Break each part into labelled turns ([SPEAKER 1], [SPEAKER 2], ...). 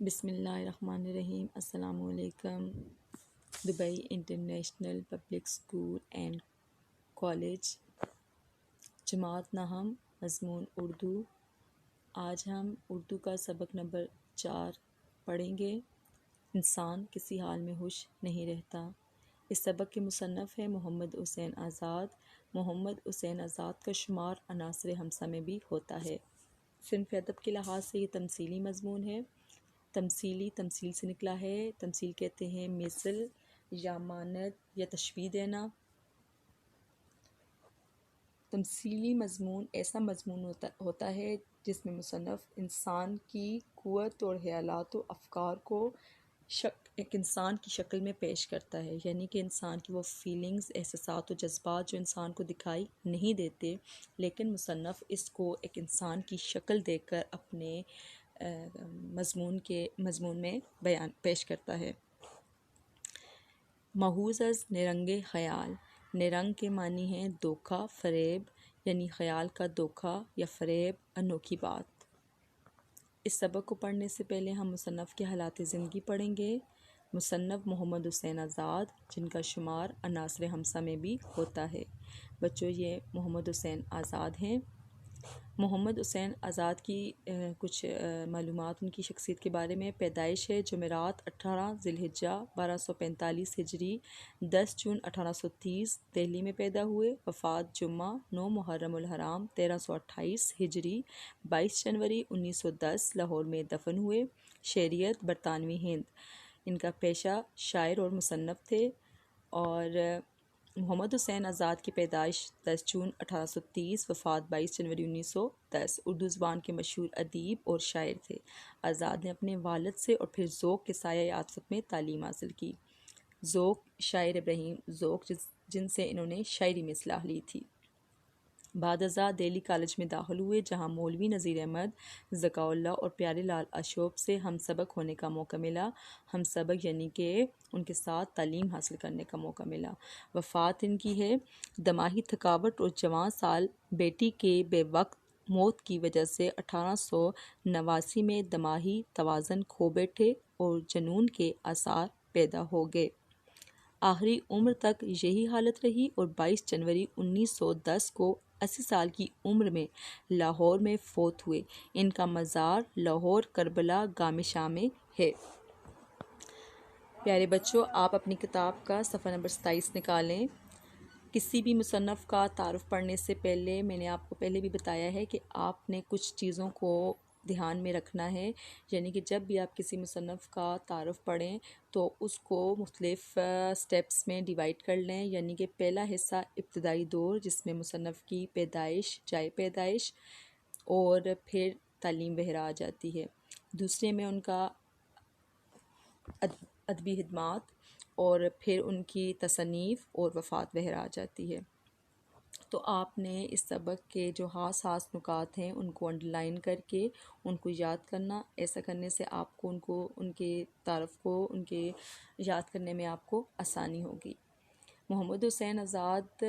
[SPEAKER 1] بسم اللہ الرحمن الرحیم۔ السلام علیکم۔ Dubai international public school and college, جماعت نہم، مضمون اردو۔ آج ہم اردو کا سبق نمبر 4 پڑھیں گے۔ انسان کسی حال میں خوش نہیں رہتا۔ اس سبق کے مصنف ہیں محمد حسین آزاد۔ محمد حسین آزاد کا شمار عناصر ہمسہ میں بھی ہوتا ہے۔ صنف ادب کے لحاظ سے یہ تمثیلی مضمون ہے۔ تمثیل سے نکلا ہے۔ تمثیل کہتے ہیں مثل یا مانند یا تشبیہ دینا۔ تمثیلی مضمون ایسا مضمون ہوتا ہے جس میں مصنف انسان کی قوت اور خیالات و افکار کو ایک انسان کی شکل میں پیش کرتا ہے، یعنی کہ انسان کی وہ فیلنگز، احساسات و جذبات جو انسان کو دکھائی نہیں دیتے، لیکن مصنف اس کو ایک انسان کی شکل دے کر اپنے مضمون میں بیان پیش کرتا ہے۔ محوذ از نرنگ خیال۔ نرنگ کے معنی ہیں دھوکہ، فریب، یعنی خیال کا دھوکہ یا فریب، انوکھی بات۔ اس سبق کو پڑھنے سے پہلے ہم مصنف کے حالات زندگی پڑھیں گے۔ مصنف محمد حسین آزاد، جن کا شمار عناصر ہمسہ میں بھی ہوتا ہے۔ بچوں، یہ محمد حسین آزاد ہیں۔ محمد حسین آزاد کی کچھ معلومات ان کی شخصیت کے بارے میں۔ پیدائش ہے جمعرات 18 ذی الحجہ 1245 ہجری 10 جون 1830 دہلی میں پیدا ہوئے۔ وفات جمعہ 9 محرم الحرام 1328 ہجری 22 جنوری 1910 لاہور میں دفن ہوئے۔ شہریت برطانوی ہند۔ ان کا پیشہ شاعر اور مصنف تھے۔ اور محمد حسین آزاد کی پیدائش 10 جون 1830، وفات 22 جنوری 1910۔ اردو زبان کے مشہور ادیب اور شاعر تھے۔ آزاد نے اپنے والد سے اور پھر ذوق کے سایہ عاطفت میں تعلیم حاصل کی۔ ذوق شاعر ابراہیم ذوق، جن سے انہوں نے شاعری میں اصلاح لی تھی۔ بعد ازاں دہلی کالج میں داخل ہوئے، جہاں مولوی نذیر احمد، ذکاء اللہ اور پیارے لال اشوب سے ہم سبق ہونے کا موقع ملا۔ ہم سبق یعنی کہ ان کے ساتھ تعلیم حاصل کرنے کا موقع ملا۔ وفات ان کی ہے دماغی تھکاوٹ اور جوان سال بیٹی کے بے وقت موت کی وجہ سے 1889 میں دماغی توازن کھو بیٹھے اور جنون کے آثار پیدا ہو گئے۔ آخری عمر تک یہی حالت رہی اور 22 جنوری 1910 کو 80 سال کی عمر میں لاہور میں فوت ہوئے۔ ان کا مزار لاہور کربلا گام شاہ میں ہے۔ پیارے بچوں، آپ اپنی کتاب کا صفحہ نمبر 27 نکالیں۔ کسی بھی مصنف کا تعارف پڑھنے سے پہلے میں نے آپ کو پہلے بھی بتایا ہے کہ آپ نے کچھ چیزوں کو دھیان میں رکھنا ہے، یعنی کہ جب بھی آپ کسی مصنف کا تعارف پڑھیں تو اس کو مختلف سٹیپس میں ڈیوائڈ کر لیں، یعنی کہ پہلا حصہ ابتدائی دور، جس میں مصنف کی پیدائش، جائے پیدائش اور پھر تعلیم وغیرہ آ جاتی ہے۔ دوسرے میں ان کا ادبی خدمات اور پھر ان کی تصانیف اور وفات وغیرہ آ جاتی ہے۔ تو آپ نے اس سبق کے جو خاص نکات ہیں ان کو انڈر لائن کر کے ان کو یاد کرنا۔ ایسا کرنے سے آپ کو ان کے تعارف کو ان کے یاد کرنے میں آپ کو آسانی ہوگی۔ محمد حسین آزاد،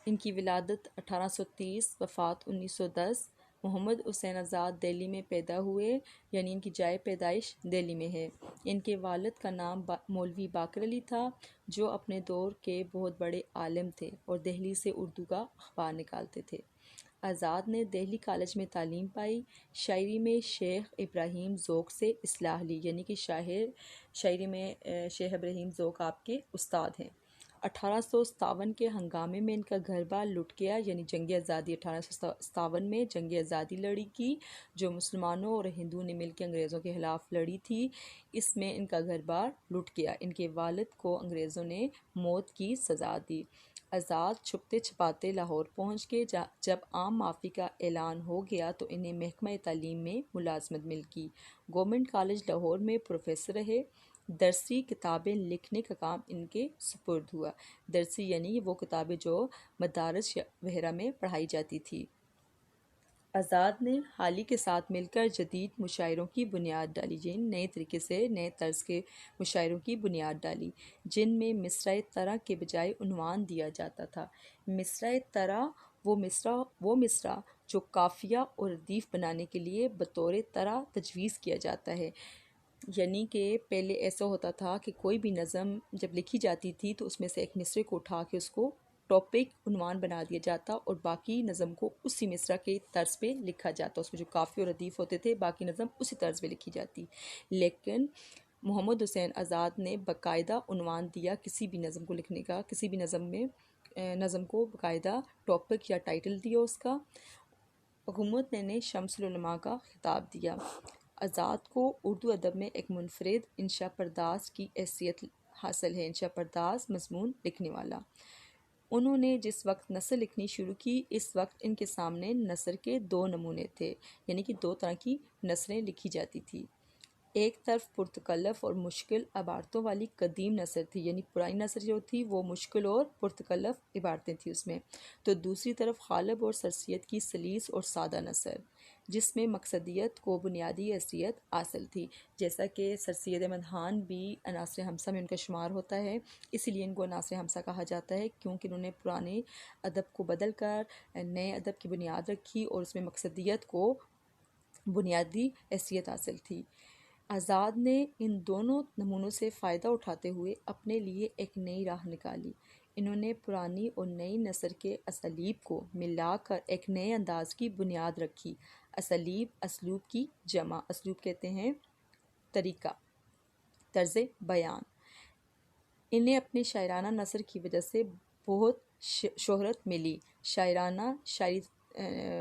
[SPEAKER 1] ان کی ولادت 1830، وفات 1910۔ محمد حسین آزاد دہلی میں پیدا ہوئے، یعنی ان کی جائے پیدائش دہلی میں ہے۔ ان کے والد کا نام مولوی باقر علی تھا، جو اپنے دور کے بہت بڑے عالم تھے اور دہلی سے اردو کا اخبار نکالتے تھے۔ آزاد نے دہلی کالج میں تعلیم پائی۔ شاعری میں شیخ ابراہیم ذوق سے اصلاح لی، یعنی کہ شاعری میں شیخ ابراہیم ذوق آپ کے استاد ہیں۔ 1857 کے ہنگامے میں ان کا گھر بار لٹ گیا، یعنی جنگ آزادی 1857 میں جنگ آزادی لڑی کی، جو مسلمانوں اور ہندوؤں نے مل کے انگریزوں کے خلاف لڑی تھی۔ اس میں ان کا گھر بار لٹ گیا۔ ان کے والد کو انگریزوں نے موت کی سزا دی۔ آزاد چھپتے چھپاتے لاہور پہنچ گئے۔ جب عام معافی کا اعلان ہو گیا تو انہیں محکمہ تعلیم میں ملازمت مل گئی۔ گورنمنٹ کالج لاہور میں پروفیسر رہے۔ درسی کتابیں لکھنے کا کام ان کے سپرد ہوا۔ درسی یعنی وہ کتابیں جو مدارس وغیرہ میں پڑھائی جاتی تھی۔ آزاد نے حالی کے ساتھ مل کر جدید مشاعروں کی بنیاد ڈالی، یعنی نئے طریقے سے نئے طرز کے مشاعروں کی بنیاد ڈالی، جن میں مصرع طرح کے بجائے عنوان دیا جاتا تھا۔ مصرع طرح وہ مصرع جو قافیہ اور ردیف بنانے کے لیے بطور طرح تجویز کیا جاتا ہے۔ یعنی کہ پہلے ایسا ہوتا تھا کہ کوئی بھی نظم جب لکھی جاتی تھی تو اس میں سے ایک مصرے کو اٹھا کے اس کو ٹاپک عنوان بنا دیا جاتا اور باقی نظم کو اسی مصرع کے طرز پہ لکھا جاتا، اس میں جو قافیہ اور ردیف ہوتے تھے باقی نظم اسی طرز پہ لکھی جاتی۔ لیکن محمد حسین آزاد نے باقاعدہ عنوان دیا کسی بھی نظم کو لکھنے کا، کسی بھی نظم میں نظم کو باقاعدہ ٹاپک یا ٹائٹل دیا اس کا۔ حکومت نے شمس العلماء کا خطاب دیا۔ آزاد کو اردو ادب میں ایک منفرد انشا پرداز کی حیثیت حاصل ہے، انشا پرداز مضمون لکھنے والا۔ انہوں نے جس وقت نثر لکھنی شروع کی اس وقت ان کے سامنے نثر کے دو نمونے تھے، یعنی کہ دو طرح کی نثریں لکھی جاتی تھی۔ ایک طرف پرتکلف اور مشکل عبارتوں والی قدیم نثر تھی، یعنی پرانی نثر جو تھی وہ مشکل اور پرتکلف عبارتیں تھیں اس میں، تو دوسری طرف غالب اور سرسید کی سلیس اور سادہ نثر جس میں مقصدیت کو بنیادی حیثیت حاصل تھی، جیسا کہ سر سید احمد خان بھی عناصر ہمسہ میں ان کا شمار ہوتا ہے، اسی لیے ان کو عناصر ہمسہ کہا جاتا ہے، کیونکہ انہوں نے پرانے ادب کو بدل کر نئے ادب کی بنیاد رکھی اور اس میں مقصدیت کو بنیادی حیثیت حاصل تھی۔ آزاد نے ان دونوں نمونوں سے فائدہ اٹھاتے ہوئے اپنے لیے ایک نئی راہ نکالی۔ انہوں نے پرانی اور نئی نثر کے اسالیب کو ملا کر ایک نئے انداز کی بنیاد رکھی۔ اسالیب اسلوب کی جمع، اسلوب کہتے ہیں طریقہ، طرز بیان۔ انہیں اپنے شاعرانہ نثر کی وجہ سے بہت شہرت ملی۔ شاعرانہ شاعری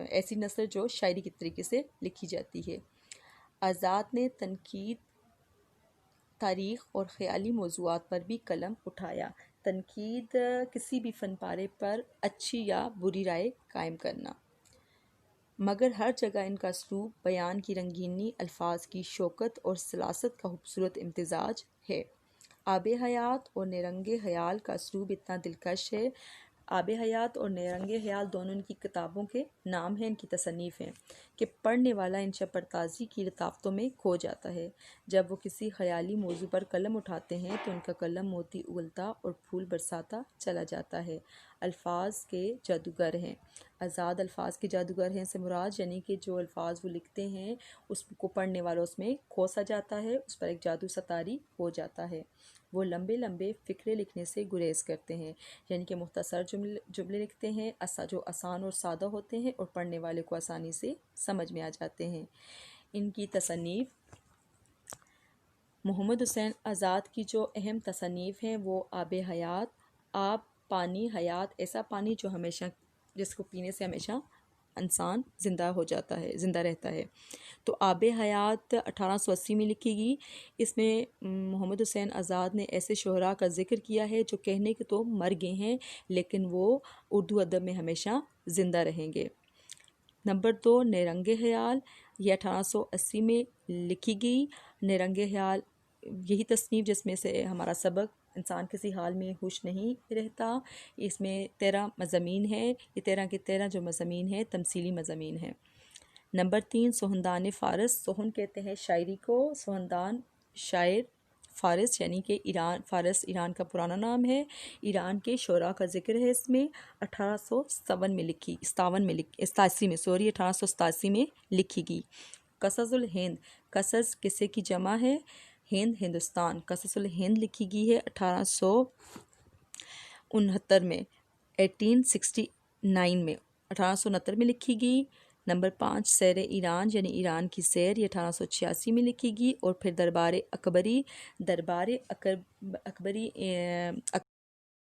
[SPEAKER 1] ایسی نثر جو شاعری کے طریقے سے لکھی جاتی ہے۔ آزاد نے تنقید، تاریخ اور خیالی موضوعات پر بھی قلم اٹھایا۔ تنقید کسی بھی فن پارے پر اچھی یا بری رائے قائم کرنا، مگر ہر جگہ ان کا اسلوب بیان کی رنگینی، الفاظ کی شوکت اور سلاست کا خوبصورت امتزاج ہے۔ آب حیات اور نیرنگ خیال کا اسلوب اتنا دلکش ہے۔ آب حیات اور نیرنگ خیال دونوں ان کی کتابوں کے نام ہیں، ان کی تصنیف ہیں، کہ پڑھنے والا انشا پردازی کی لطافتوں میں کھو جاتا ہے۔ جب وہ کسی خیالی موضوع پر قلم اٹھاتے ہیں تو ان کا قلم موتی اگلتا اور پھول برساتا چلا جاتا ہے۔ الفاظ کے جادوگر ہیں۔ آزاد الفاظ کے جادوگر ہیں سے مراد یعنی کہ جو الفاظ وہ لکھتے ہیں اس کو پڑھنے والا اس میں کھو سا جاتا ہے، اس پر ایک جادو سا طاری ہو جاتا ہے۔ وہ لمبے لمبے فقرے لکھنے سے گریز کرتے ہیں، یعنی کہ مختصر جملے لکھتے ہیں جو آسان اور سادہ ہوتے ہیں اور پڑھنے والے کو آسانی سے سمجھ میں آ جاتے ہیں۔ ان کی تصنیف، محمد حسین آزاد کی جو اہم تصنیف ہیں وہ آب حیات، آب پانی، حیات ایسا پانی جو ہمیشہ، جس کو پینے سے ہمیشہ انسان زندہ ہو جاتا ہے، زندہ رہتا ہے۔ تو آب حیات 1880 میں لکھی گئی۔ اس میں محمد حسین آزاد نے ایسے شعراء کا ذکر کیا ہے جو کہنے کے تو مر گئے ہیں لیکن وہ اردو ادب میں ہمیشہ زندہ رہیں گے۔ نمبر 2، نیرنگ خیال، یہ 1880 میں لکھی گئی۔ نیرنگ خیال یہی تصنیف جس میں سے ہمارا سبق انسان کسی حال میں خوش نہیں رہتا، اس میں 13 مضامین ہیں، یہ 13 کے 13 جو مضامین ہیں تمثیلی مضامین ہیں۔ نمبر 3، سہندان فارس، سہن کہتے ہیں شاعری کو، سہندان شاعر، فارس یعنی کہ ایران، فارس ایران کا پرانا نام ہے۔ ایران کے شعراء کا ذکر ہے اس میں۔ 1887 میں لکھی گئی۔ قصص الہند، قصص قصے کی جمع ہے، ہند ہندوستان، قصص الہند لکھی گئی ہے 1869 میں، 1869 میں لکھی گئی۔ نمبر 5، سیر ایران یعنی ایران کی سیر، یہ 1886 میں لکھی گئی۔ اور پھر دربار اکبری